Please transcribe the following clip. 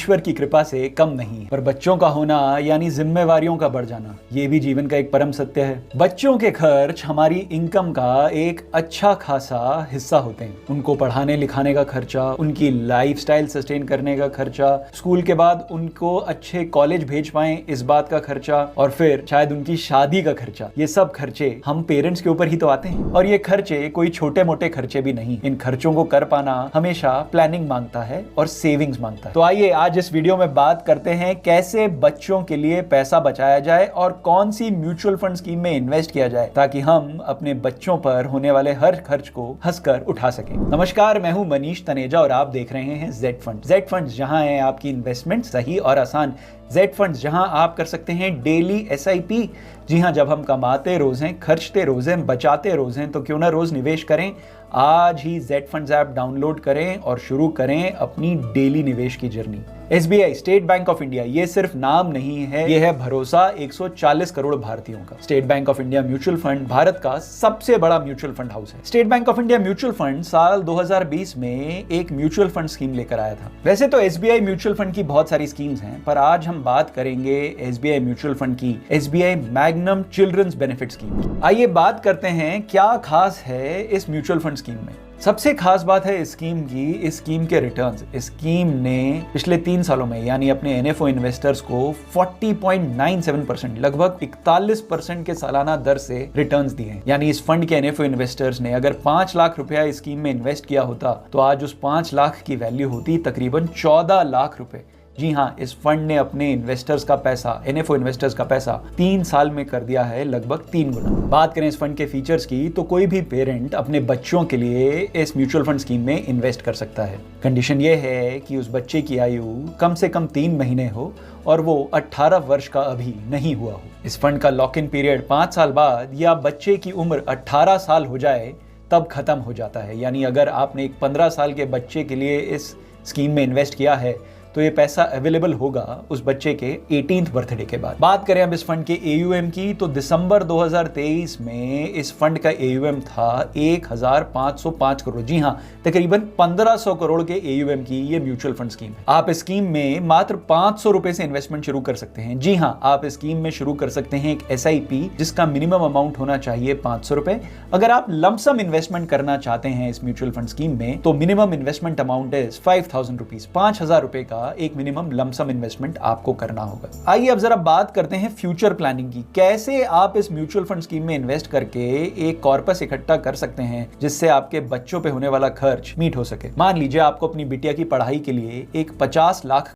ईश्वर की कृपा से कम नहीं, पर बच्चों का होना यानी जिम्मेवारियों का बढ़ जाना, ये भी जीवन का एक परम सत्य है। बच्चों के खर्च हमारी इनकम का एक अच्छा खासा हिस्सा होते हैं। उनको पढ़ाने लिखाने का खर्चा, उनकी लाइफस्टाइल सस्टेन करने का खर्चा, स्कूल के बाद उनको अच्छे कॉलेज भेज पाएं इस बात का खर्चा, और फिर शायद उनकी शादी का खर्चा, ये सब खर्चे हम पेरेंट्स के ऊपर ही तो आते हैं। और ये खर्चे कोई छोटे मोटे खर्चे भी नहीं। इन खर्चों को कर पाना हमेशा प्लानिंग मांगता है और सेविंग्स मांगता है। तो आइए आज इस वीडियो में बात करते हैं कैसे बच्चों के लिए पैसा बचाया जाए और कौन सी म्यूचुअल फंड स्कीम में इन्वेस्ट किया जाए ताकि हम अपने बच्चों पर होने वाले हर खर्च को हंसकर उठा सकें। नमस्कार, मैं हूं मनीष तनेजा और आप देख रहे हैं जेड फंड। जेड फंड जहां है आपकी इन्वेस्टमेंट सही और आसान। जेड फंड जहां आप कर सकते हैं डेली एसआईपी। जी हां, जब हम कमाते रोज हैं, खर्चते रोज हैं, बचाते रोज हैं, तो क्यों ना रोज निवेश करें। आज ही जेड फंड्स ऐप डाउनलोड करें और शुरू करें अपनी डेली निवेश की journey. SBI, state bank of India, ये सिर्फ नाम नहीं है, ये है भरोसा 140 करोड़ भारतीयों का। State bank of India mutual fund Bharat का सबसे बड़ा म्यूचुअल फंड हाउस है। State bank of India mutual fund साल 2020 में एक म्यूचुअल फंड स्कीम लेकर आया था। वैसे तो एसबीआई म्यूचुअल फंड की बहुत सारी स्कीम्स हैं, पर आज हम बात करेंगे एसबीआई म्यूचुअल फंड की, SBI magnum children's benefit scheme की। आइए बात करते हैं क्या खास है इस म्यूचुअल फंड स्कीम में। सबसे खास बात है इस स्कीम के रिटर्न्स। इस स्कीम ने पिछले 3 सालों में यानी अपने एनएफओ इन्वेस्टर्स को 40.97%, लगभग 41% के सालाना दर से रिटर्न्स दिए हैं। यानी इस फंड के एनएफओ इन्वेस्टर्स ने अगर 5 लाख रुपया इस स्कीम में इन्वेस्ट किया होता तो आज उस 5 लाख की वैल्यू होती तकरीबन 14 लाख रुपए। जी हाँ, इस फंड ने अपने इन्वेस्टर्स का पैसा, एनएफओ इन्वेस्टर्स का पैसा 3 साल में कर दिया है लगभग 3 गुना। बात करें इस फंड के फीचर्स की तो कोई भी पेरेंट अपने बच्चों के लिए इस म्यूचुअल फंड स्कीम में इन्वेस्ट कर सकता है। कंडीशन ये है कि उस बच्चे की आयु कम से कम 3 महीने हो और वो 18 वर्ष का अभी नहीं हुआ हो। इस फंड का लॉक इन पीरियड 5 साल बाद या बच्चे की उम्र 18 साल हो जाए तब खत्म हो जाता है। यानी अगर आपने एक 15 साल के बच्चे के लिए इस स्कीम में इन्वेस्ट किया है तो ये पैसा अवेलेबल होगा उस बच्चे के 18th बर्थडे के बाद। बात करें अब इस फंड के एयूएम की तो दिसंबर 2023 में इस फंड का एयूएम था 1505 करोड़। जी हाँ, तकरीबन 1500 करोड़ के एयूएम की ये म्यूचुअल फंड स्कीम है। आप इस स्कीम में मात्र 500 रुपए से इन्वेस्टमेंट शुरू कर सकते हैं। जी हाँ, आप इस स्कीम में शुरू कर सकते हैं एक एसआईपी जिसका मिनिमम अमाउंट होना चाहिए 500 रुपए। अगर आप लमसम इन्वेस्टमेंट करना चाहते हैं इस म्यूचुअल फंड स्कीम में तो minimum investment amount is 5000 rupees, 5000 रुपए का एक मिनिमम लमसम इन्वेस्टमेंट आपको करना होगा। आइए अब जरा बात करते हैं फ्यूचर प्लानिंग की। कैसे आप इस म्यूचुअल फंड स्कीम में इन्वेस्ट करके एक कॉर्पस इकट्ठा कर सकते हैं जिससे आपके बच्चों पे होने वाला खर्च मीट हो सके। मान लीजिए आपको अपनी बिटिया की पढ़ाई के लिए एक 50 लाख